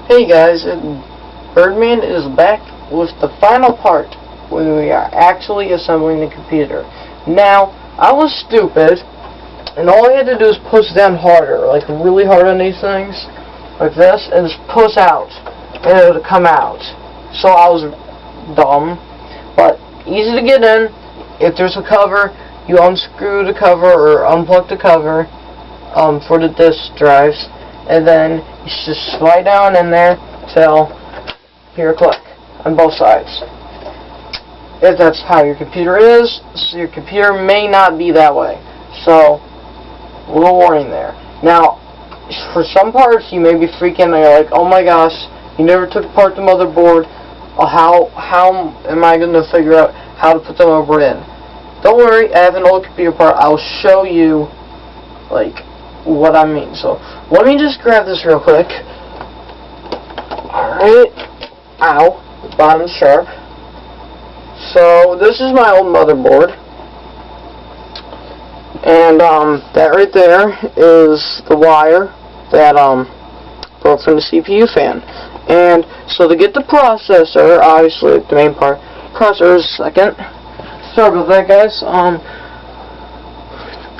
Hey guys, Birdman is back with the final part when we are actually assembling the computer. Now, I was stupid, and all I had to do is push down harder, like really hard on these things, like this, and just push out, and it would come out. So I was dumb, but easy to get in. If there's a cover, you unscrew the cover or unplug the cover for the disk drives, and then you just slide down in there till hear a click on both sides. If that's how your computer is, so your computer may not be that way. So, a little warning there. Now, for some parts you may be freaking and you're like, oh my gosh, you never took apart the motherboard. How am I going to figure out how to put the motherboard in? Don't worry, I have an old computer part. I'll show you like what I mean. So let me just grab this real quick. Alright. Ow. The bottom's sharp. So this is my old motherboard. And that right there is the wire that broke from the CPU fan. And so to get the processor, obviously the main part, processor is second. Sorry about that, guys.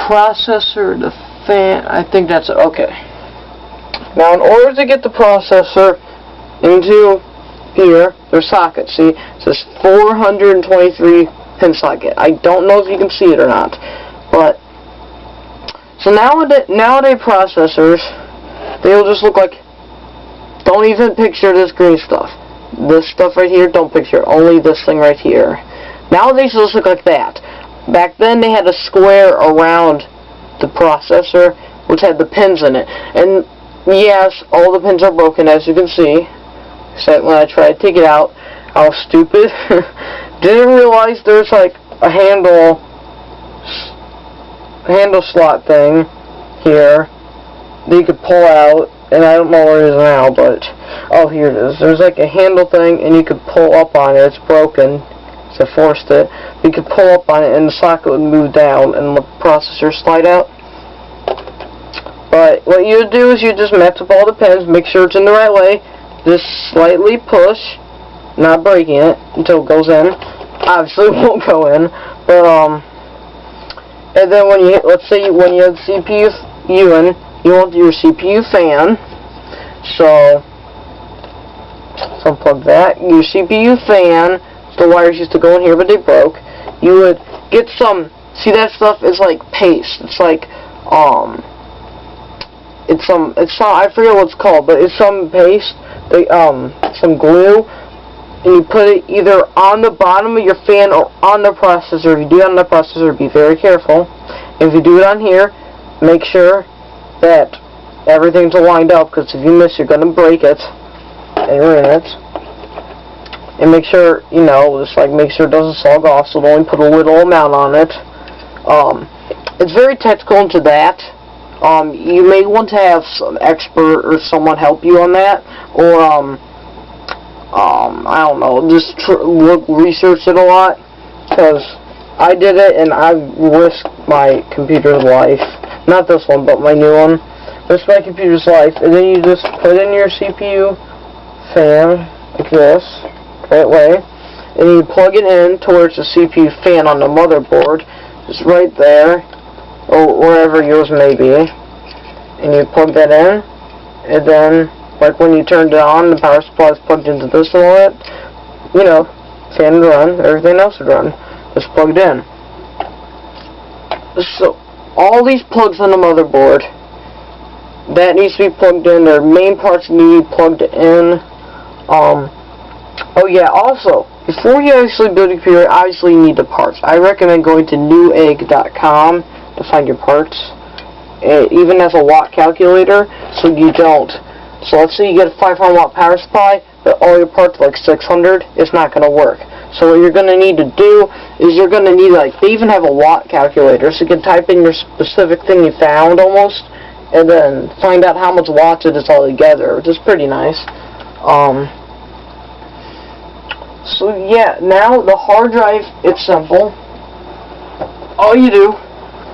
Processor, the fan, I think that's it. Okay. Now, in order to get the processor into here, there's sockets. See, it says 423 pin socket. I don't know if you can see it or not, but so nowadays processors, they'll just look like. Don't even picture this green stuff. This stuff right here, don't picture. Only this thing right here. Nowadays, it just look like that. Back then, they had a square around the processor, which had the pins in it. And yes, all the pins are broken, as you can see. Except when I tried to take it out, I was stupid. Didn't realize there's like a handle slot thing here that you could pull out. And I don't know where it is now, but oh, here it is. There's like a handle thing, and you could pull up on it. It's broken, so I forced it. You could pull up on it, and the socket would move down, and the processor slide out. But what you would do is you just match up all the pins, make sure it's in the right way. Just slightly push, not breaking it until it goes in. Obviously, it won't go in, but and then when you let's say when you have the CPU in. You want your CPU fan, so unplug that. Your CPU fan, the wires used to go in here, but they broke. You would get some. See that stuff is like paste. It's like it's some. I forget what it's called, but it's some paste. Some glue, and you put it either on the bottom of your fan or on the processor. If you do it on the processor, be very careful. If you do it on here, make sure that everything's lined up, because if you miss, you're gonna break it and ruin it. And make sure, just like make sure it doesn't slug off, so only put a little amount on it. It's very technical into that. You may want to have some expert or someone help you on that, or I don't know, just research it a lot, because I did it and I risked my computer's life. Not this one, but my new one. This is my computer's life. And then you just put in your CPU fan, like this, right way. And you plug it in towards the CPU fan on the motherboard. Just right there, or wherever yours may be. And you plug that in. And then, like when you turned it on, the power supply is plugged into this and all that. Fan would run, everything else would run. Just plugged in. So, all these plugs on the motherboard, that needs to be plugged in. Their main parts need to be plugged in. Oh yeah, also, before you actually build a computer, obviously you need the parts. I recommend going to newegg.com to find your parts. It even has a watt calculator, so you don't. So let's say you get a 500 watt power supply, but all your parts are like 600, it's not going to work. So what you're going to need to do is you're going to need, like, they even have a watt calculator, so you can type in your specific thing you found almost, and then find out how much watts it is all together, which is pretty nice. So yeah, now the hard drive, it's simple. All you do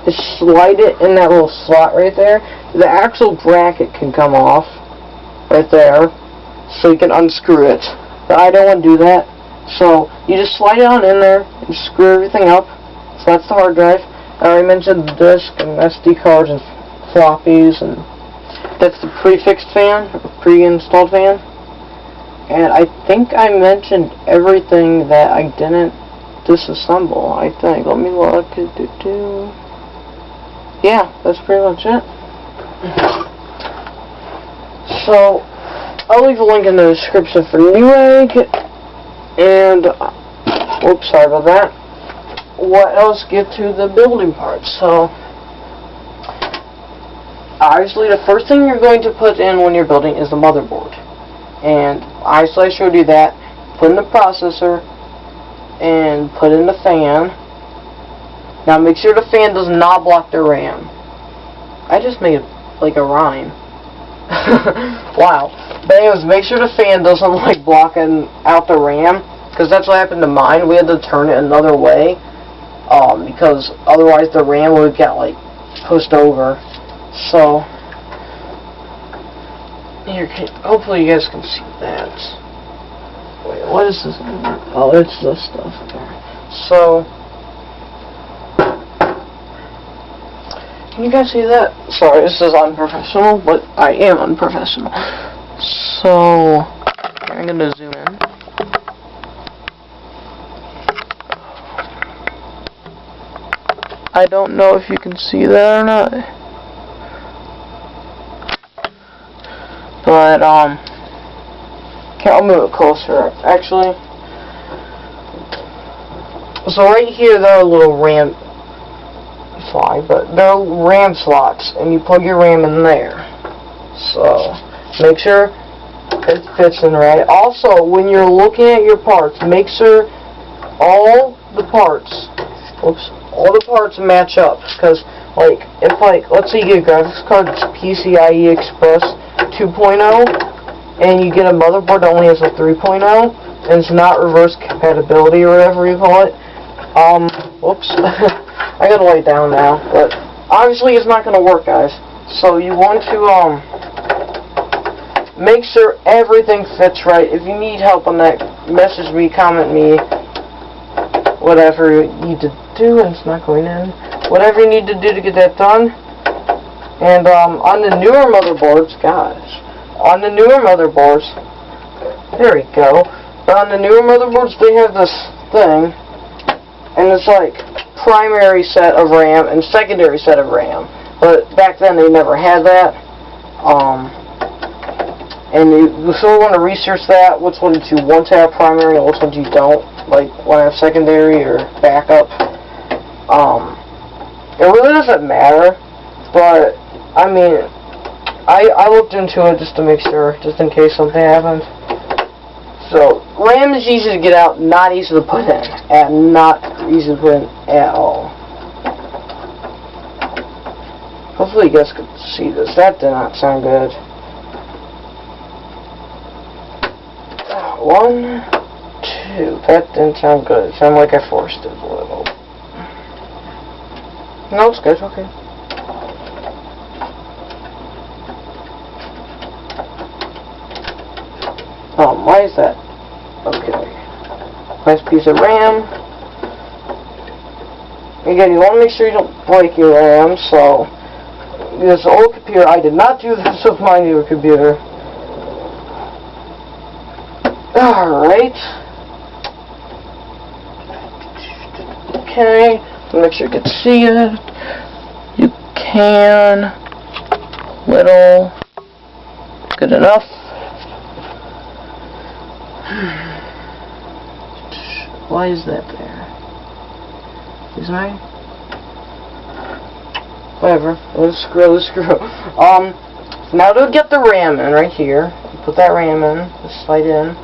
is slide it in that little slot right there. The actual bracket can come off right there. so you can unscrew it. But I don't want to do that. So you just slide it on in there and screw everything up. So that's the hard drive. I already mentioned the disk and SD cards and floppies, and that's the prefixed fan, pre-installed fan. And I think I mentioned everything that I didn't disassemble, I think. Let me look. Yeah, that's pretty much it. So, I'll leave a link in the description for Newegg. And, oops, sorry about that. What else? Get to the building parts. So, obviously the first thing you're going to put in when you're building is the motherboard. And obviously I showed you that. Put in the processor and put in the fan. Now make sure the fan does not block the RAM. I just made like a rhyme. Wow. But anyways, make sure the fan doesn't like blocking out the RAM, because that's what happened to mine. We had to turn it another way, because otherwise the RAM would get like pushed over. So here, hopefully you guys can see that. Wait, what is this? Oh, it's this stuff. So, can you guys see that? Sorry, this is unprofessional, but I am unprofessional. So, I'm gonna zoom in. I don't know if you can see that or not. But, okay, I'll move it closer, actually. So right here, there are little RAM, but there are RAM slots, and you plug your RAM in there. So, make sure it fits in right. Also, when you're looking at your parts, make sure all the parts, all the parts match up. Because, like, if, like, let's say you get a graphics card, it's PCIe Express 2.0, and you get a motherboard that only has a 3.0, and it's not reverse compatibility or whatever you call it. Whoops. I gotta lay down now, but obviously it's not gonna work, guys. So you want to, make sure everything fits right. If you need help on that, message me, comment me, whatever you need to do, and it's not going in. Whatever you need to do to get that done. And, on the newer motherboards, guys, on the newer motherboards, there we go, but on the newer motherboards, they have this thing, and it's like primary set of RAM and secondary set of RAM, but back then they never had that, and you sort of want to research that, which ones you want to have primary and which ones you don't, like, want to have secondary or backup. It really doesn't matter, but I mean, I looked into it just to make sure, just in case something happens. So, RAM is easy to get out, not easy to put in, and not easy to put in at all. Hopefully you guys could see this. That did not sound good. 1, 2. That didn't sound good. It sounded like I forced it a little. No, it's good. Okay. Why is that? Okay. Nice piece of RAM. Again, you want to make sure you don't break your RAM, so this old computer, I did not do this with my newer computer. Alright. Okay. Make sure you can see it. You can. Little. Good enough. Why is that there? Is mine? Whatever. Let's screw. Now to get the RAM in right here. Put that RAM in. Just slide in.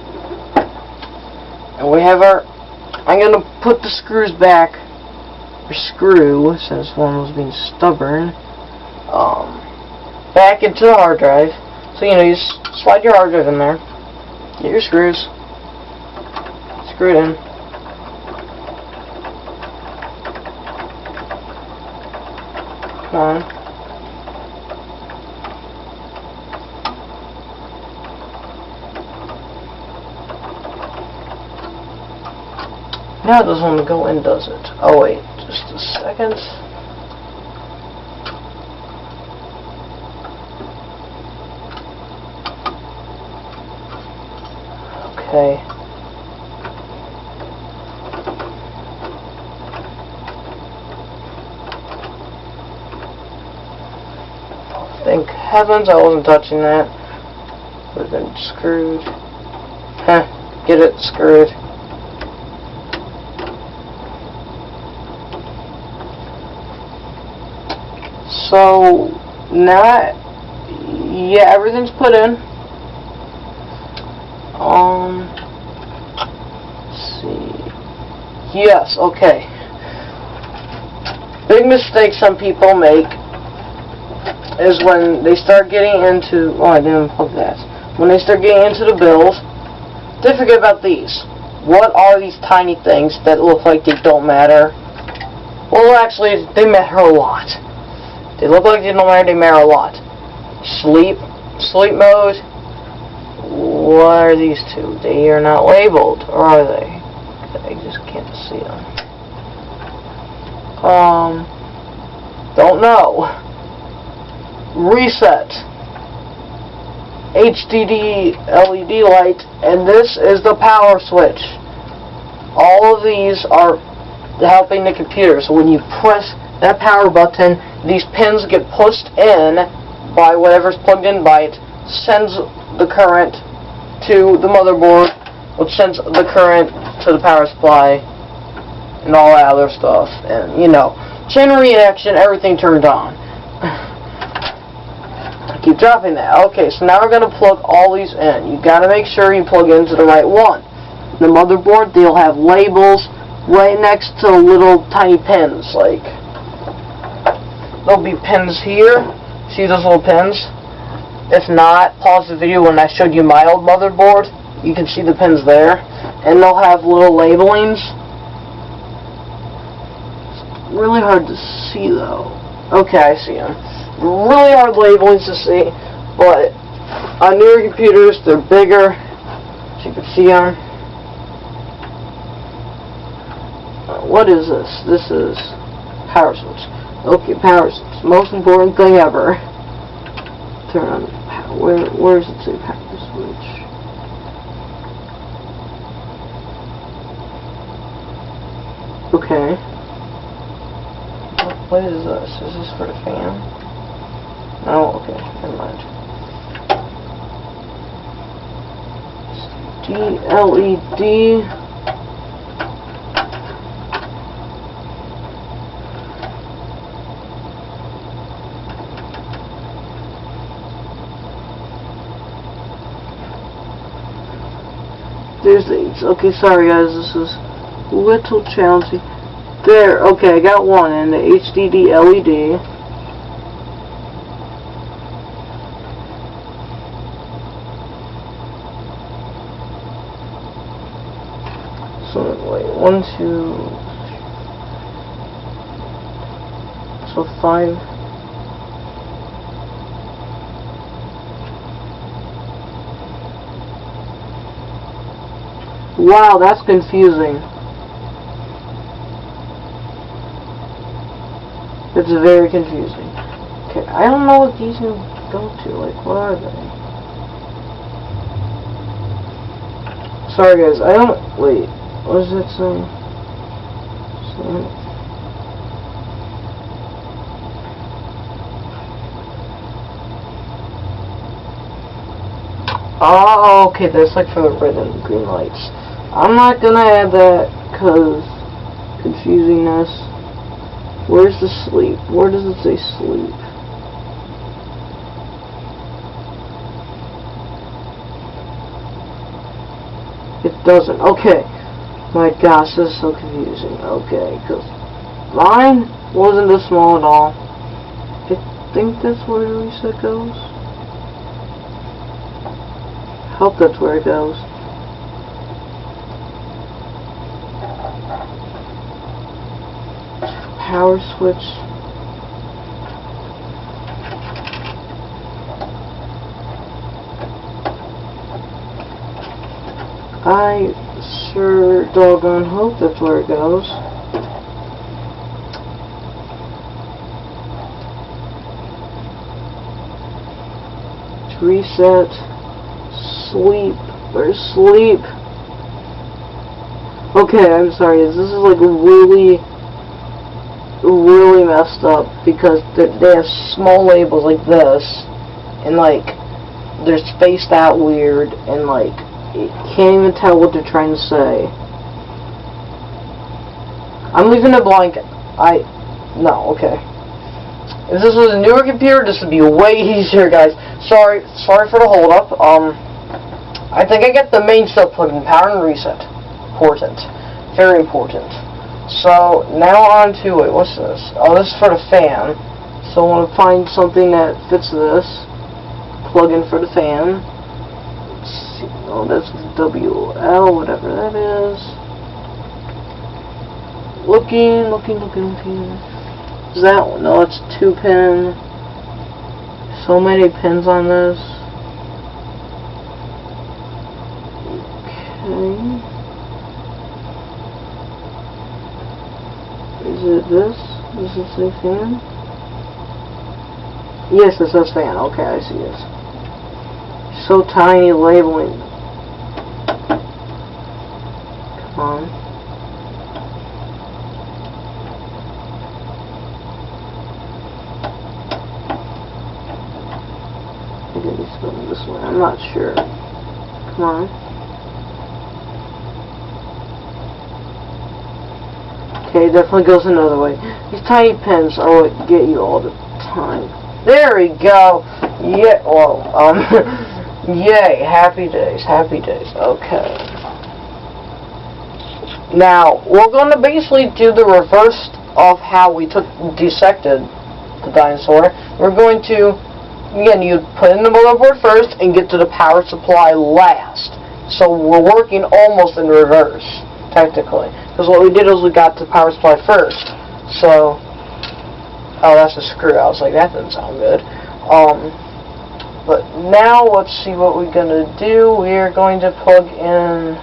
And we have our. I'm gonna put the screws back. Or screw, since one was being stubborn. Back into the hard drive. So you know, you slide your hard drive in there. Get your screws. Screw it in. Come on. Now it doesn't want to go in, does it? Oh wait, just a second. Okay. Thank heavens I wasn't touching that. Would have been screwed. Heh, get it, screwed. So, now, yeah, everything's put in. Let's see. Yes, okay. Big mistake some people make is when they start getting into, oh, I didn't plug that. When they start getting into the build, they forget about these. What are these tiny things that look like they don't matter? Well, actually, they matter a lot. They look like they don't matter, they matter a lot. Sleep mode. What are these two? They are not labeled, or are they? I just can't see them. Don't know. Reset. HDD LED light, and this is the power switch. All of these are helping the computer. So when you press that power button, these pins get pushed in by whatever's plugged in by it, sends the current to the motherboard, which sends the current to the power supply, and all that other stuff. And, you know, chain reaction, everything turned on. I keep dropping that. Okay, so now we're going to plug all these in. You got to make sure you plug into the right one. The motherboard, they'll have labels right next to little tiny pins. Like, there'll be pins here. See those little pins? If not, pause the video when I showed you my old motherboard. You can see the pins there. And they'll have little labelings. It's really hard to see though. Okay, I see them. Really hard labelings to see, but on newer computers, they're bigger, so you can see them. What is this? This is power switch. Okay, power switch. Most important thing ever. Turn on. Where does it say power switch? Okay. What is this? Is this for the fan? Oh, okay. Never mind. LED. There's these. Okay, sorry guys, this is a little challenging. There, okay, I got one in the HDD LED. So, wait, 1, 2, so 5. Wow, that's confusing. It's very confusing. Okay, I don't know what these can go to. Like, what are they? Sorry guys, I don't... Wait, what does that say? Oh, okay, that's like for the red and green lights. I'm not gonna add that, cause confusingness. Where's the sleep? Where does it say sleep? It doesn't. Okay. My gosh, this is so confusing. Okay, because mine wasn't this small at all. I think that's where the reset goes. Hope that's where it goes. Power switch. I sure doggone hope that's where it goes. Reset. Sleep. Where's sleep? Okay, I'm sorry. This is like really messed up because they have small labels like this, and like they're spaced out weird, and like you can't even tell what they're trying to say. I'm leaving it blank. No, okay. If this was a newer computer, this would be way easier, guys. Sorry for the hold up. I think I get the main stuff plugged in. Power and reset. Important. Very important. So, now on to, wait, what's this? Oh, this is for the fan. So I want to find something that fits this. Plug in for the fan. Let's see. Oh, that's WL, whatever that is. Looking. Is that one? No, it's 2-pin. So many pins on this. Okay. Is it this? Does it say fan? Yes, it says fan. Okay, I see it. So tiny labeling. Come on. Maybe it's going this way. I'm not sure. Come on. Okay, it definitely goes another way. These tiny pins are what get you all the time. There we go. Yeah. Well, yay! Happy days. Okay. Now we're going to basically do the reverse of how we dissected the dinosaur. We're going to, again, you put in the motherboard first and get to the power supply last. So we're working almost in reverse, technically. Because what we did is we got the power supply first. So, oh, that's a screw. I was like, that doesn't sound good. But now let's see what we're going to do. We are going to plug in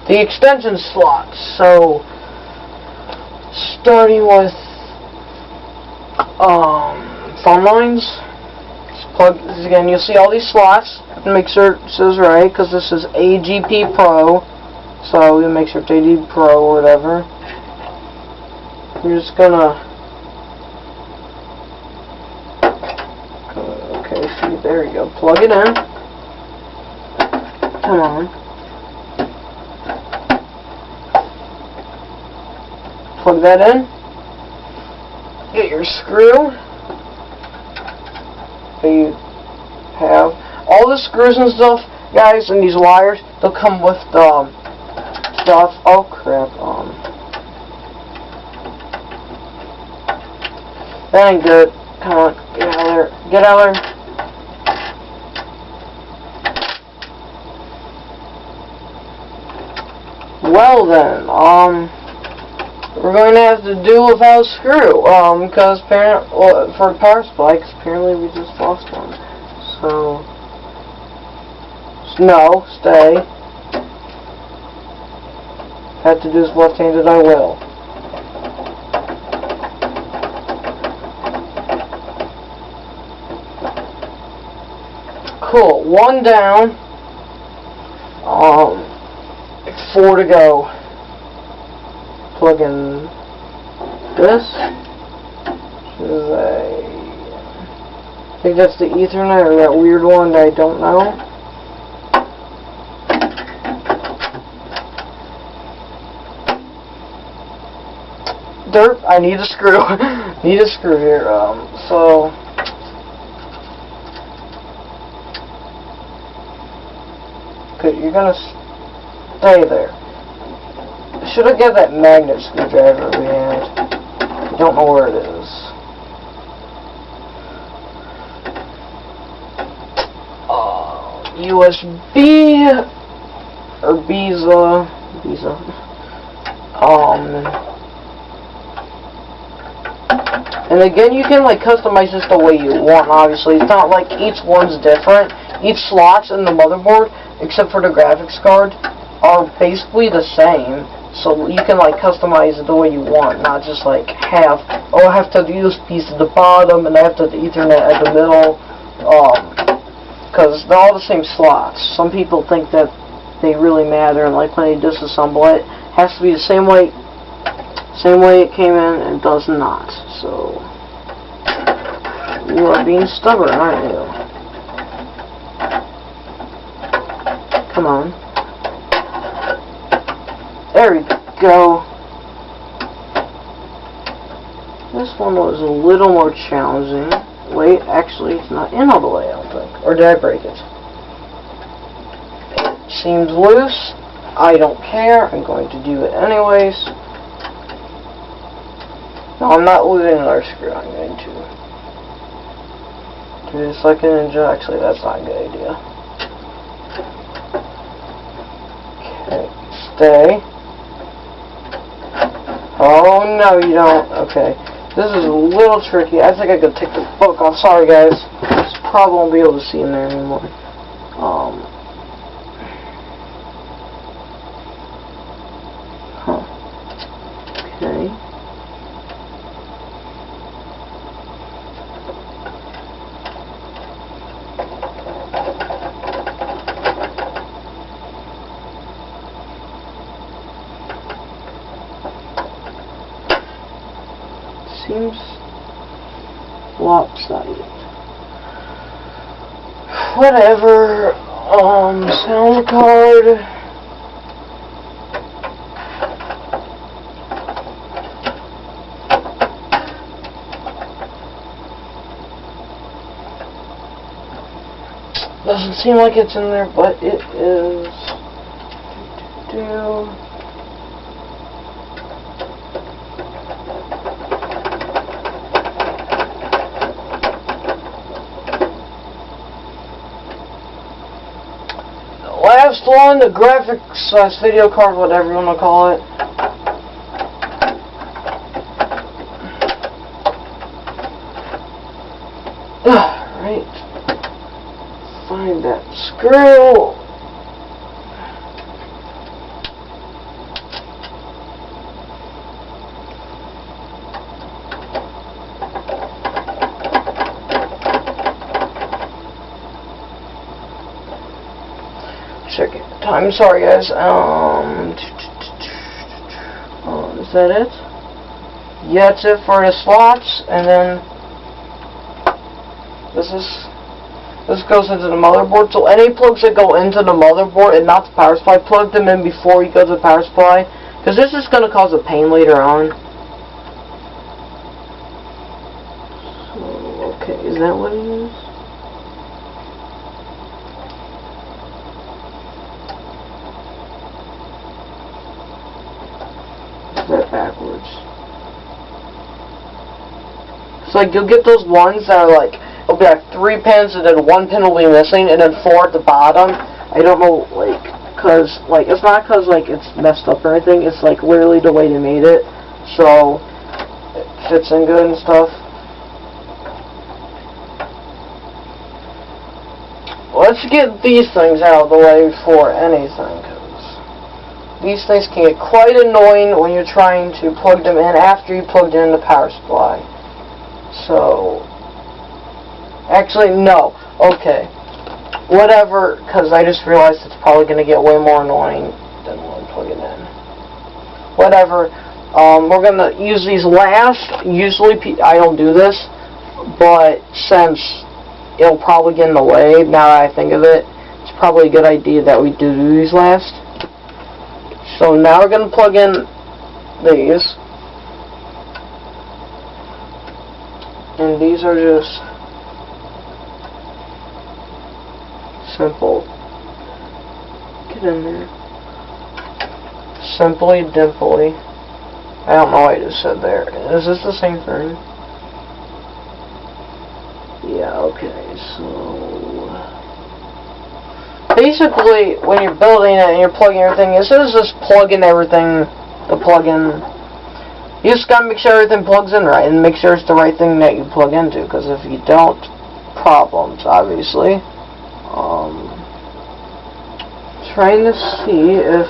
the extension slots. So, starting with phone lines. Plug this again. You'll see all these slots. Make sure it says right, because this is AGP Pro. So we make sure it's AGP Pro or whatever. You're just gonna. Okay, see, there you go. Plug it in. Come on. Plug that in. Get your screw. You have all the screws and stuff, guys, and these wires. They'll come with the stuff. Oh crap! That ain't good. Come on, get out of there. Get out of there. Well then, we're going to have to do without a screw, because for the power supply, because apparently we just lost one. So, no, stay. Have to do this left-handed, I will. Cool, 1 down, 4 to go. Plug in this. I think that's the Ethernet or that weird one that I don't know. Derp, I need a screw. Need a screw here. So okay, you're gonna stay there. Should have got that magnet screwdriver we had. I don't know where it is. USB or Visa. And again, you can like customize this the way you want. Obviously, it's not like each one's different. Each slot's in the motherboard, except for the graphics card. are basically the same. So you can like customize it the way you want, not just like have, oh, I have to do this piece at the bottom and I have to have the Ethernet at the middle, because they're all the same slots. Some people think that they really matter, and like when they disassemble it, has to be the same way it came in, and it does not. So you are being stubborn, aren't you? Come on. There we go. This one was a little more challenging. Wait, actually, it's not in all the way, I don't think. Or did I break it? It seems loose. I don't care. I'm going to do it anyways. No, I'm not losing another screw. I'm going to do this like a ninja. Actually, that's not a good idea. Okay, stay. Oh, no, you don't. Okay. This is a little tricky. I think I could take the book off. Sorry, guys. This probably won't be able to see in there anymore. Okay. Seems lopsided. Whatever. Sound card. Doesn't seem like it's in there, but it is. Last one, the graphics / video card, whatever you want to call it. Alright. Find that screw. Check it. Time. Sorry, guys. Is that it? Yeah, that's it for the slots, and then this goes into the motherboard. So any plugs that go into the motherboard and not the power supply, plug them in before you go to the power supply, because this is going to cause a pain later on. So, okay, is that what it is? That backwards. So like you'll get those ones that are like, it'll be like 3 pins and then 1 pin will be missing and then 4 at the bottom. I don't know, like, cause like it's not cause like it's messed up or anything. It's like literally the way they made it, so it fits in good and stuff. Let's get these things out of the way before anything. These things can get quite annoying when you're trying to plug them in after you plugged in the power supply. So, actually, no. Okay. Whatever, because I just realized it's probably going to get way more annoying than when I'm plugging in. Whatever. We're going to use these last. Usually, I don't do this, but since it'll probably get in the way, now that I think of it, it's probably a good idea that we do these last. So now we're going to plug in these, and these are just simple, get in there, simply dimply, I don't know what I just said there, is this the same thing? Yeah, okay, so basically, when you're building it and you're plugging everything, instead of just plugging everything, the plug-in, you just gotta make sure everything plugs in right, and make sure it's the right thing that you plug into, because if you don't, problems, obviously. trying to see if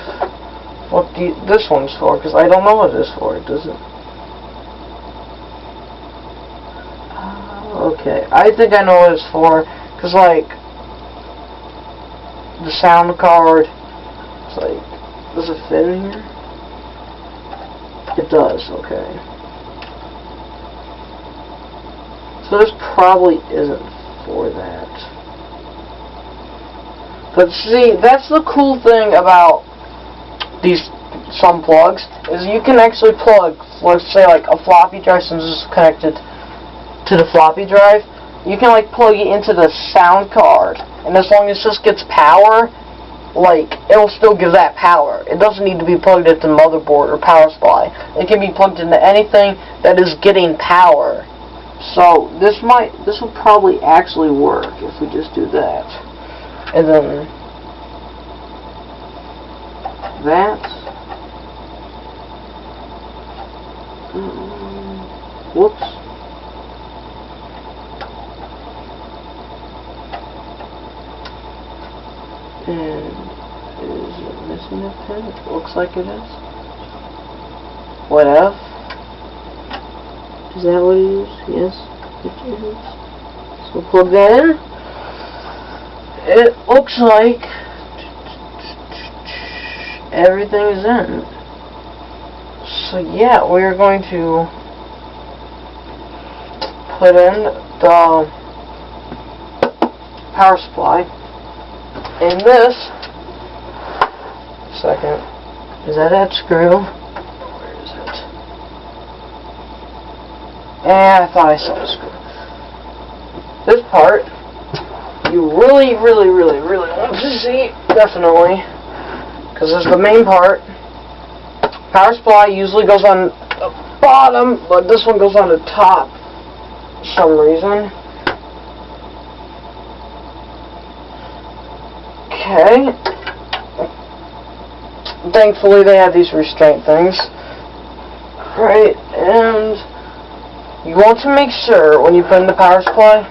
what this one's for, because I don't know what it is for. It doesn't. Okay, I think I know what it's for, because like the sound card, it's like, does it fit in here? It does. Okay. So this probably isn't for that. But see, that's the cool thing about some plugs, is you can actually plug, let's say like a floppy drive, since it's connected to the floppy drive, you can like plug it into the sound card, and as long as this gets power, like, it'll still give that power. It doesn't need to be plugged into the motherboard or power supply. It can be plugged into anything that is getting power. So this will probably actually work if we just do that. And then that. Whoops. And is it missing a pin? It looks like it is. What F? Is that what it is? Yes, it is. So plug that in. It looks like everything is in. So yeah, we're going to put in the power supply. In this second, is that screw? Where is it? I thought I saw the screw. This part, you really want to see, definitely, because this is the main part. Power supply usually goes on the bottom, but this one goes on the top for some reason. Okay. Thankfully they have these restraint things. Right, and you want to make sure when you put in the power supply,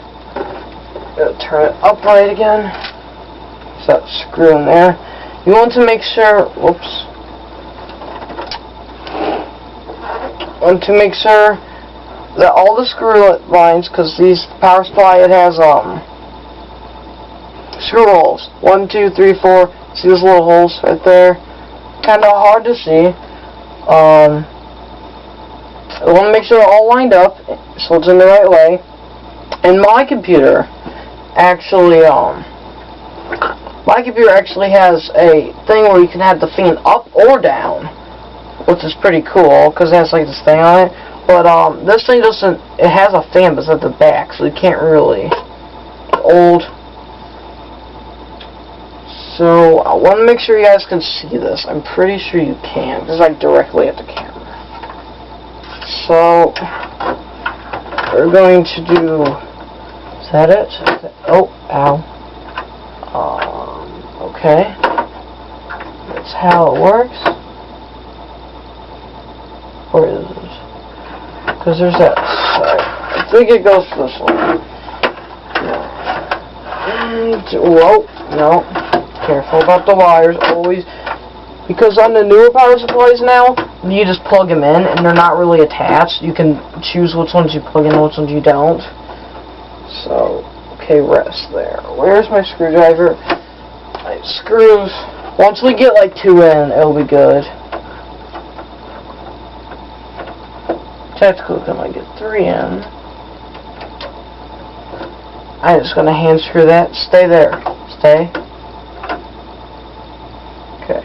turn it upright again. So that screw in there. You want to make sure, whoops. Want to make sure that all the screw lines, because these power supply, it has screw holes. 1, 2, 3, 4. See those little holes right there? Kind of hard to see. I want to make sure they're all lined up, so it's in the right way. And my computer actually has a thing where you can have the fan up or down, which is pretty cool because it has like this thing on it. But this thing doesn't. It has a fan, but it's at the back, so you can't really. Old. So I want to make sure you guys can see this. I'm pretty sure you can, because it's like directly at the camera. So we're going to do. Is that it? Oh, ow. Okay. That's how it works. Where is it? Because there's that side. I think it goes this way. Whoa, no. Careful about the wires, always. Because on the newer power supplies now, you just plug them in and they're not really attached. You can choose which ones you plug in and which ones you don't. So, okay, rest there. Where's my screwdriver? My screws. Once we get like 2 in, it'll be good. Technically, I might get 3 in. I'm just going to hand screw that. Stay there. Stay. Okay.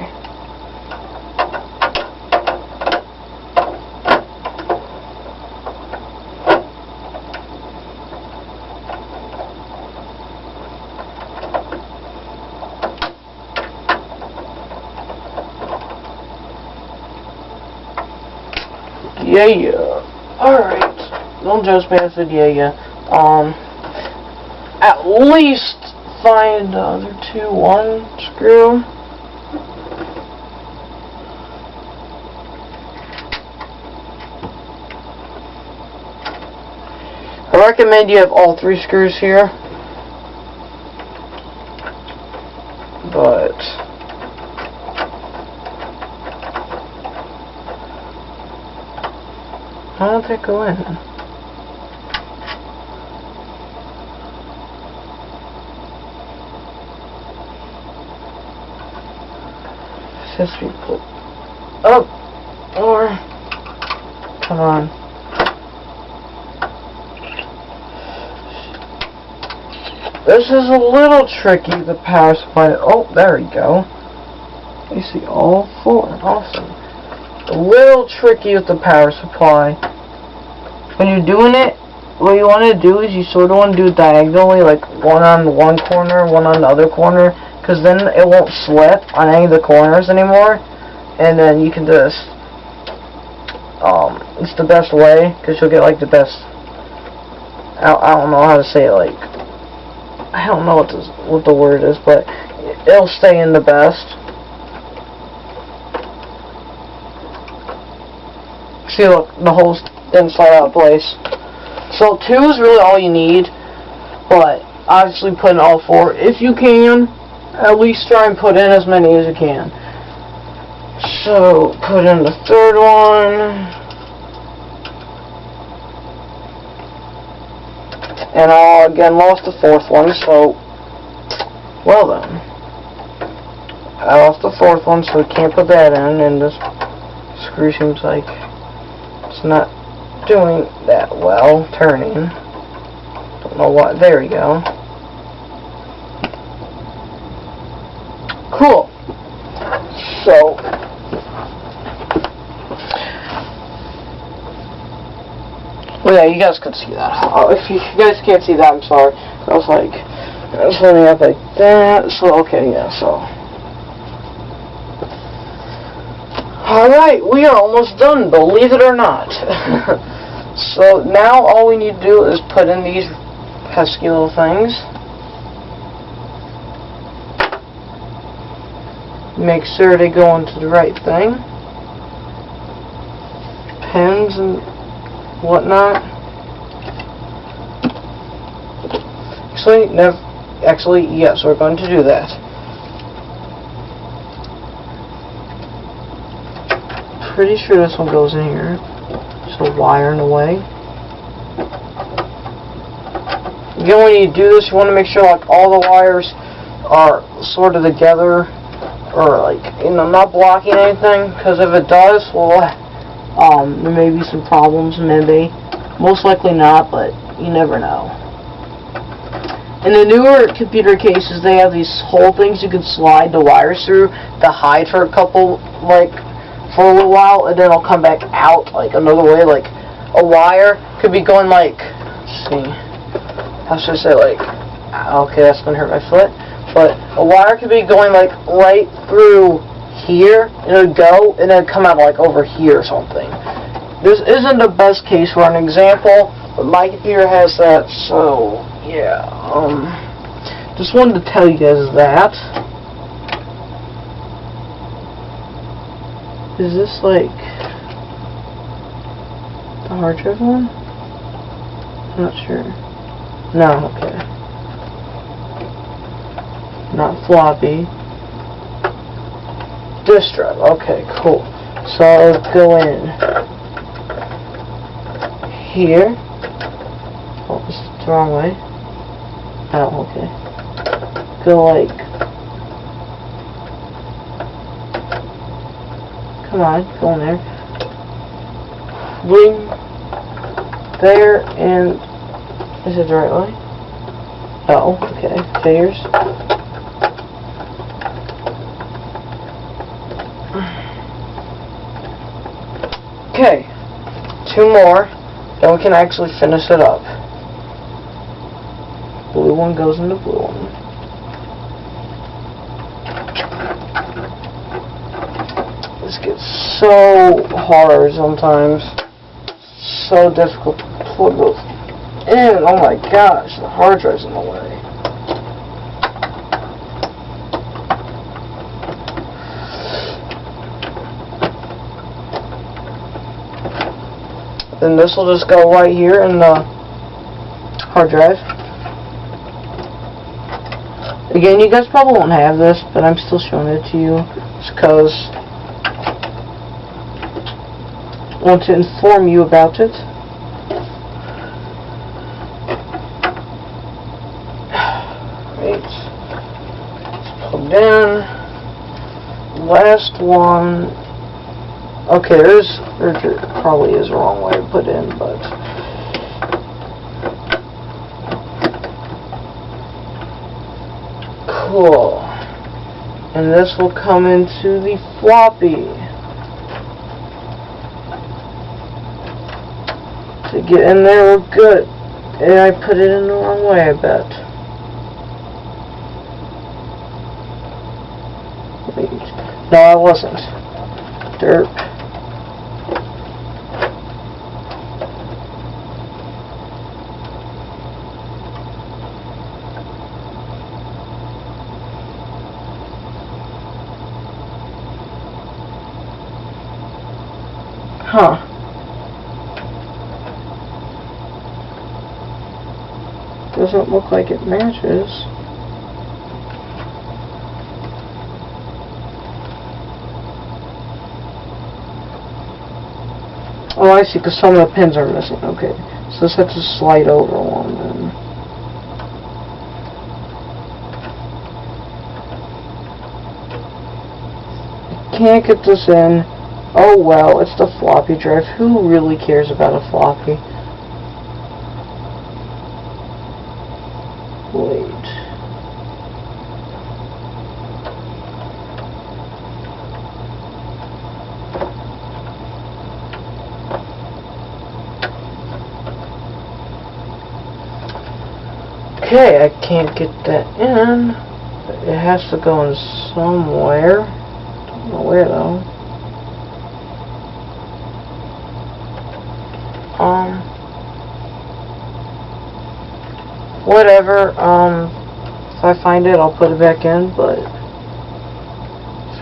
Yeah. Alright. Don't judge me, I said yeah. At least find the other 2, 1 screw. I recommend you have all 3 screws here, but Why won't that go in? This has to be put up, or come on. This is a little tricky, the power supply. Oh, there we go. You see all four. Awesome. A little tricky with the power supply. When you're doing it, what you want to do is you sort of want to do it diagonally, like one on one corner, one on the other corner, because then it won't slip on any of the corners anymore. And then you can just, it's the best way, because you'll get like the best, I don't know how to say it, like, I don't know what the word is, but it'll stay in the best. See, look, the holes didn't slide out of place. So 2 is really all you need, but obviously put in all 4. If you can, at least try and put in as many as you can. So, put in the 3rd one. And I again lost the 4th one, so, well then. I lost the 4th one, so we can't put that in, and this screw seems like it's not doing that well, turning. Don't know why. There we go. Cool. So, well, yeah, you guys could see that. If you guys can't see that, I'm sorry. I was like, I was holding up like that. So, okay, yeah, so. Alright, we are almost done, believe it or not. So, now all we need to do is put in these pesky little things. Make sure they go into the right thing. Pins and whatnot. Actually, yes, we're going to do that. Pretty sure this one goes in here. Just a wire in the way. Again, when you do this, you want to make sure like all the wires are sort of together, or like, you know, not blocking anything. Because if it does, well, there may be some problems. Maybe, most likely not, but you never know. In the newer computer cases, they have these hole things you can slide the wires through to hide for a couple, like, for a little while, and then it'll come back out, like, another way. Like, a wire could be going, like, let's see, how should I say, like, okay, that's gonna hurt my foot, but a wire could be going, like, right through here, and it would go, and then come out, like, over here or something. This isn't the best case for an example, but my computer has that, so, yeah, just wanted to tell you guys that. Is this like the hard drive one? I'm not sure. No, okay. Not floppy. Disk drive. Okay, cool. So I'll go in here. Oh, this is the wrong way. Oh, okay. Go like. Come on, go in there. Bling. There, and is it the right way? Oh, okay. Figures. Okay. 2 more. Then we can actually finish it up. Blue one goes in the blue one. This gets so hard sometimes. So difficult to plug those in. Oh my gosh, the hard drive's in the way. Then this will just go right here in the hard drive. Again, you guys probably won't have this, but I'm still showing it to you just because want to inform you about it. Right. It's plugged in. Last one. Okay, there probably is a wrong way to put in, but cool. And this will come into the floppy. To get in there, we're good. And I put it in the wrong way, I bet. Wait. No, I wasn't. Derp. Huh. Doesn't look like it matches. Oh, I see, because some of the pins are missing. Okay, so this has to slide over one then. Can't get this in. Oh well, it's the floppy drive. Who really cares about a floppy? Wait. Okay, I can't get that in. It has to go in somewhere. Don't know where though. Whatever, if I find it, I'll put it back in, but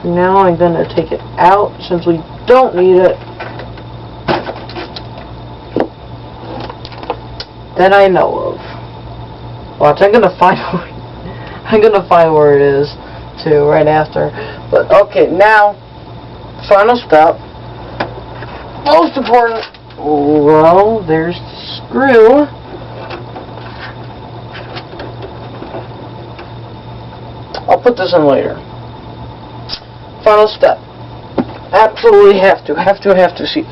for now I'm going to take it out since we don't need it. That I know of. Watch, I'm going to find where it is, too, right after. But, okay, now, final step. Most important. Well, there's the screw. I'll put this in later. Final step. Absolutely have to see.